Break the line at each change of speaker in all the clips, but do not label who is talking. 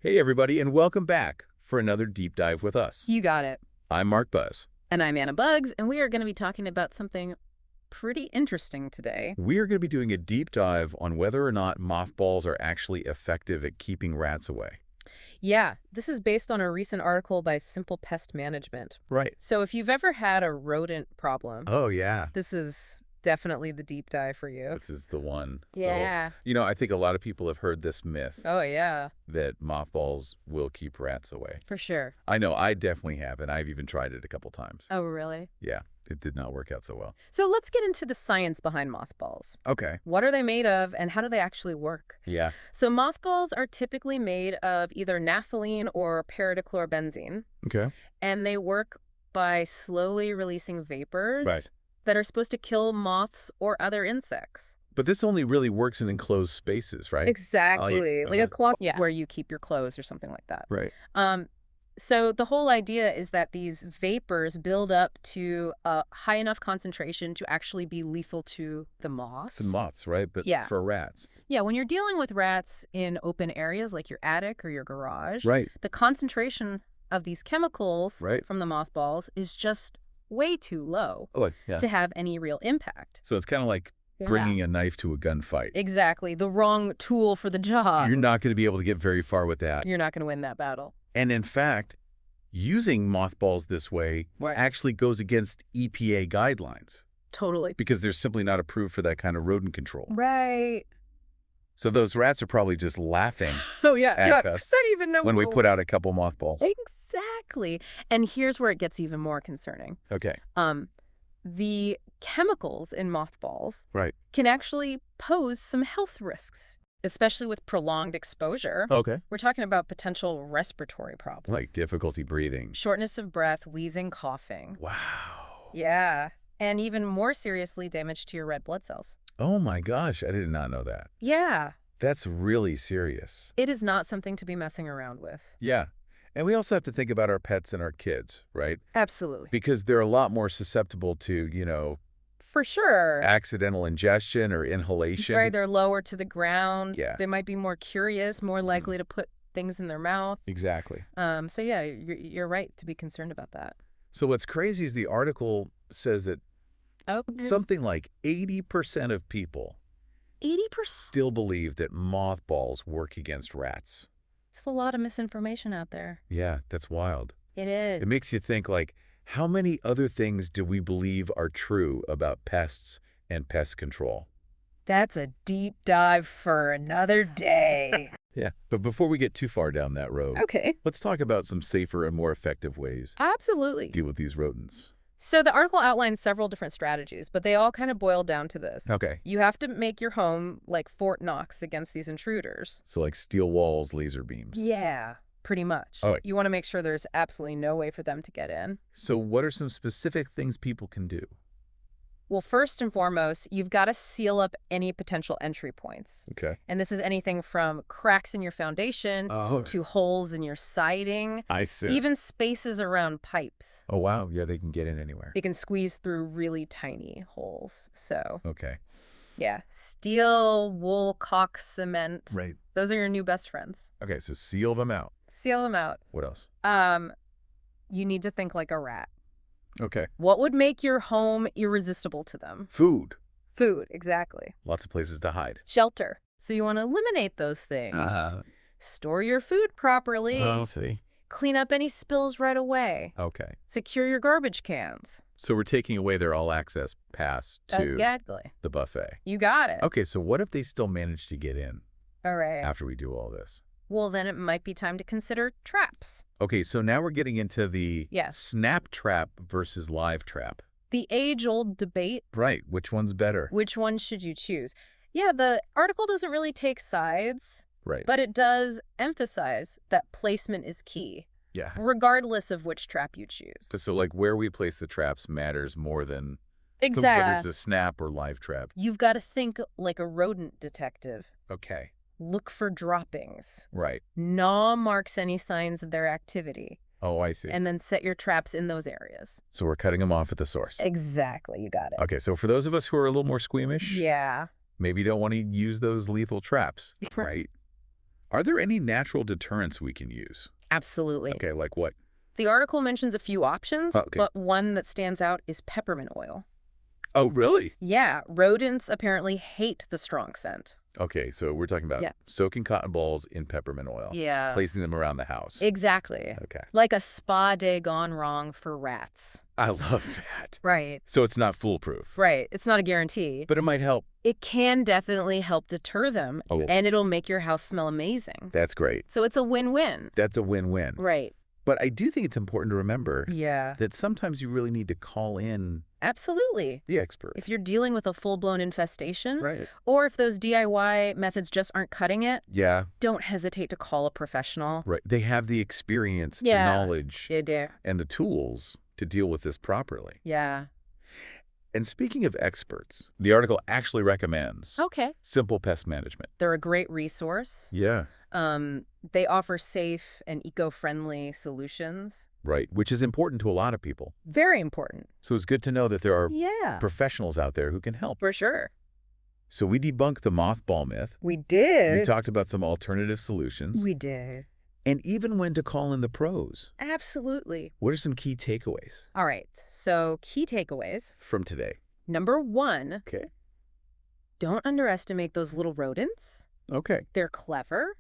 Hey, everybody, and welcome back for another deep dive with us.
You got it.
I'm Mark Buzz.
And I'm Anna Bugs, and we are going to be talking about something pretty interesting today.
We are going to be doing a deep dive on whether or not mothballs are actually effective at keeping rats away.
Yeah, this is based on a recent article by Simple Pest Management.
Right.
So if you've ever had a rodent problem,
Oh, yeah.
this is definitely the deep dive for you.
This is the one.
Yeah.
So, I think a lot of people have heard this myth
Oh, yeah,
that mothballs will keep rats away.
for sure.
I know, I definitely have, and I've even tried it a couple times.
Oh, really?
Yeah, it did not work out so well.
So let's get into the science behind mothballs.
Okay.
What are they made of, and how do they actually work?
Yeah.
So mothballs are typically made of either naphthalene or paradichlorobenzene,
Okay.
and they work by slowly releasing vapors
Right.
that are supposed to kill moths or other insects.
But this only really works in enclosed spaces, right?
Exactly. Like a cloth where you keep your clothes or something like that.
Right.
So the whole idea is that these vapors build up to a high enough concentration to actually be lethal to the moths.
The moths, right? But
Yeah.
for rats.
Yeah, when you're dealing with rats in open areas like your attic or your garage,
Right.
the concentration of these chemicals
Right.
from the mothballs is just way too low
Oh, yeah.
to have any real impact.
So it's kind of like bringing a knife to a gunfight.
Exactly. The wrong tool for the job.
You're not going to be able to get very far with that.
You're not going to win that battle.
And in fact, using mothballs this way
Right.
actually goes against EPA guidelines
Totally.
because they're simply not approved for that kind of rodent control.
Right.
So those rats are probably just laughing
Oh, yeah.
at
Yeah.
us
I don't even know.
when we put out a couple mothballs.
Exactly. And here's where it gets even more concerning.
Okay.
The chemicals in mothballs
Right.
can actually pose some health risks, especially with prolonged exposure.
Okay.
We're talking about potential respiratory problems.
Like difficulty breathing.
Shortness of breath, wheezing, coughing.
Wow.
Yeah. And even more seriously, damage to your red blood cells.
Oh my gosh, I did not know that.
Yeah.
That's really serious.
It is not something to be messing around with.
Yeah. And we also have to think about our pets and our kids, right?
Absolutely.
Because they're a lot more susceptible to,
For sure.
accidental ingestion or inhalation.
Right, they're lower to the ground.
Yeah.
They might be more curious, more likely to put things in their mouth.
Exactly.
So yeah, you're right to be concerned about that.
So what's crazy is the article says that
Oh,
something like 80% of people
80%.
still believe that mothballs work against rats.
It's a lot of misinformation out there.
Yeah, that's wild.
It is.
It makes you think, like, how many other things do we believe are true about pests and pest control?
That's a deep dive for another day.
Yeah. But before we get too far down that road,
Okay.
let's talk about some safer and more effective ways
Absolutely.
to deal with these rodents.
So the article outlines several different strategies, but they all kind of boil down to this.
Okay.
You have to make your home like Fort Knox against these intruders.
So like steel walls, laser beams.
Yeah, pretty much.
Oh.
You want to make sure there's absolutely no way for them to get in.
So what are some specific things people can do?
Well, first and foremost, you've got to seal up any potential entry points.
Okay.
And this is anything from cracks in your foundation
Oh,
to holes in your siding,
I see.
even spaces around pipes.
Oh, wow. Yeah, they can get in anywhere.
They can squeeze through really tiny holes. So,
Okay.
yeah, steel, wool, caulk, cement.
Right.
Those are your new best friends.
Okay, so seal them out.
Seal them out.
What else?
You need to think like a rat.
Okay.
What would make your home irresistible to them?
Food.
Food, exactly.
Lots of places to hide.
Shelter. So you want to eliminate those things. Store your food properly.
I'll see.
Clean up any spills right away.
Okay.
Secure your garbage cans.
So we're taking away their all-access pass to
Exactly.
the buffet.
You got it.
Okay, so what if they still manage to get in
All right.
after we do all this?
Well, then it might be time to consider traps.
Okay, so now we're getting into the
Yes.
snap trap versus live trap.
The age-old debate,
Right, which one's better?
which one should you choose? Yeah, the article doesn't really take sides,
Right.
but it does emphasize that placement is key,
Yeah.
regardless of which trap you choose.
So like where we place the traps matters more than whether it's
Exactly.
a snap or live trap.
You've got to think like a rodent detective.
Okay.
Look for droppings.
Right.
Gnaw marks any signs of their activity.
Oh, I see.
And then set your traps in those areas.
So we're cutting them off at the source.
Exactly. You got it.
Okay, so for those of us who are a little more squeamish,
Yeah.
maybe don't want to use those lethal traps. Right. Are there any natural deterrents we can use?
Absolutely.
Okay, like what?
The article mentions a few options,
Okay.
but one that stands out is peppermint oil.
Oh, really?
Yeah, rodents apparently hate the strong scent.
Okay, so we're talking about
Yeah.
soaking cotton balls in peppermint oil,
Yeah.
placing them around the house.
Exactly.
Okay.
Like a spa day gone wrong for rats.
I love that.
Right.
So it's not foolproof,
Right. It's not a guarantee.
but it might help.
It can definitely help deter them,
Oh,
and it'll make your house smell amazing.
that's great.
So it's a win-win.
That's a win-win.
Right.
But I do think it's important to remember
Yeah.
that sometimes you really need to call in
Absolutely.
the expert.
If you're dealing with a full-blown infestation,
Right.
or if those DIY methods just aren't cutting it,
Yeah,
don't hesitate to call a professional.
right. They have the experience,
Yeah.
the knowledge,
You do.
and the tools to deal with this properly.
Yeah.
And speaking of experts, the article actually recommends
Okay.
simple pest management.
They're a great resource.
Yeah.
They offer safe and eco-friendly solutions.
Right, which is important to a lot of people.
Very important.
So it's good to know that there are
Yeah.
professionals out there who can help.
For sure.
So we debunked the mothball myth.
We
We
did.
talked about some alternative solutions.
We did.
And even when to call in the pros.
Absolutely.
What are some key takeaways
All right. So key takeaways.
from today?
Number 1,
Okay.
don't underestimate those little rodents.
Okay.
They're clever.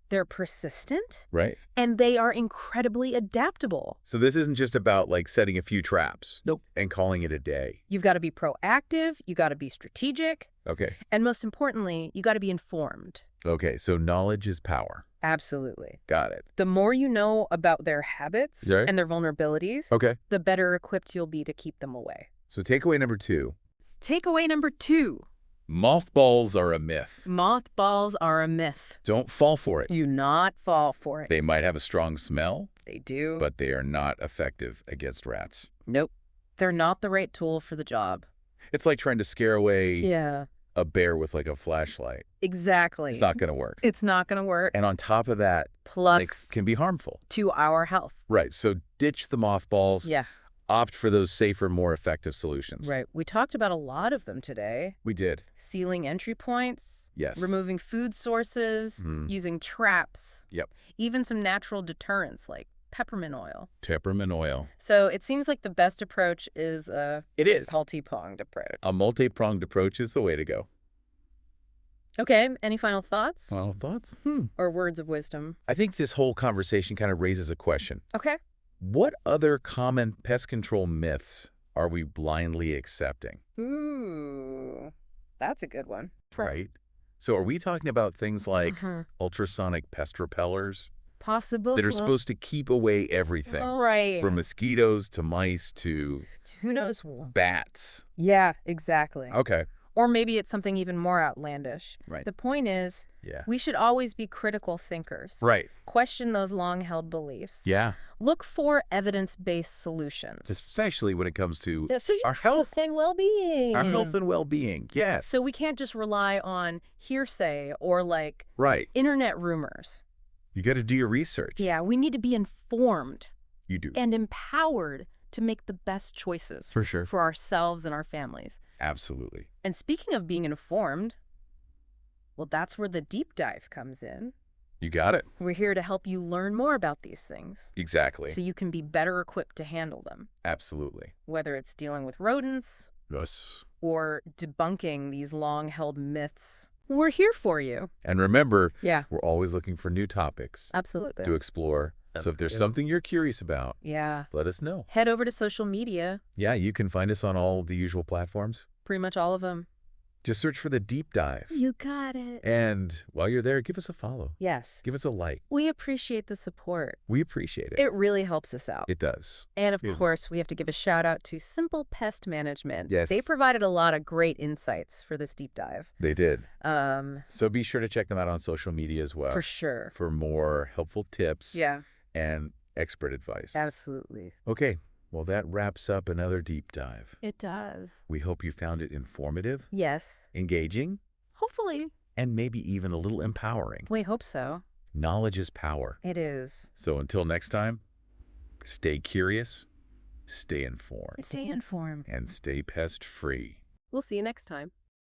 They're persistent.
Right.
And they are incredibly adaptable.
So this isn't just about like setting a few traps.
Nope.
And calling it a day.
You've got to be proactive. You got to be strategic.
Okay.
And most importantly, you got to be informed.
Okay. So knowledge is power.
Absolutely.
Got it.
The more you know about their habits
Right.
and their vulnerabilities,
Okay.
the better equipped you'll be to keep them away.
So takeaway number 2.
Takeaway number 2,
Mothballs are a myth.
mothballs are a myth.
Don't fall for it.
Do not fall for it.
They might have a strong smell,
They do.
but they are not effective against rats.
Nope. They're not the right tool for the job.
It's like trying to scare away
Yeah.
a bear with like a flashlight.
Exactly.
It's not going to work.
It's not going to work.
And on top of that, they
Plus
can be harmful.
to our health.
Right. So ditch the mothballs.
Yeah.
Opt for those safer, more effective solutions.
Right. We talked about a lot of them today.
We did.
Sealing entry points.
Yes.
Removing food sources.
Mhm.
Using traps.
Yep.
Even some natural deterrents like peppermint oil.
Peppermint oil.
So it seems like the best approach is a
It is.
multi-pronged approach.
A multi-pronged approach is the way to go.
Okay. Any final thoughts?
Final thoughts?
Or words of wisdom?
I think this whole conversation kind of raises a question.
Okay.
What other common pest control myths are we blindly accepting?
Ooh. That's a good one.
Right? So are we talking about things like
Uh-huh.
ultrasonic pest repellers
Possible.
that are supposed to keep away everything?
All right.
From mosquitoes to mice to
Who knows?
bats.
Yeah, exactly.
Okay.
Or maybe it's something even more outlandish.
Right.
The point is,
Yeah.
we should always be critical thinkers.
Right.
Question those long-held beliefs.
Yeah.
Look for evidence-based solutions.
Especially when it comes to
So
our health.
and well-being.
Our health and well-being. Yes.
So we can't just rely on hearsay or like
Right.
internet rumors.
You got to do your research.
Yeah, we need to be informed
You do.
and empowered to make the best choices
For sure.
for ourselves and our families.
Absolutely.
And speaking of being informed, well, that's where the deep dive comes in.
You got it.
We're here to help you learn more about these things
Exactly.
so you can be better equipped to handle them,
Absolutely.
whether it's dealing with rodents
Yes.
or debunking these long-held myths. We're here for you.
And remember,
Yeah,
we're always looking for new topics
absolutely.
to explore. So if there's something you're curious about,
Yeah.
let us know.
Head over to social media,
Yeah, you can find us on all the usual platforms.
pretty much all of them.
Just search for the deep dive.
You got it.
And while you're there, give us a follow.
Yes.
Give us a like.
We appreciate the support.
We appreciate it.
It really helps us out.
It does.
And of
Yeah.
course, we have to give a shout out to Simple Pest Management.
Yes.
They provided a lot of great insights for this deep dive.
They did.
Um,
So be sure to check them out on social media as well
for sure.
for more helpful tips
Yeah,
and expert advice.
absolutely.
Okay. Well, that wraps up another deep dive.
It does.
We hope you found it informative,
Yes.
engaging,
Hopefully.
and maybe even a little empowering.
We hope so.
Knowledge is power.
It is.
So until next time, stay curious, stay informed,
Stay informed.
and stay pest free.
We'll see you next time.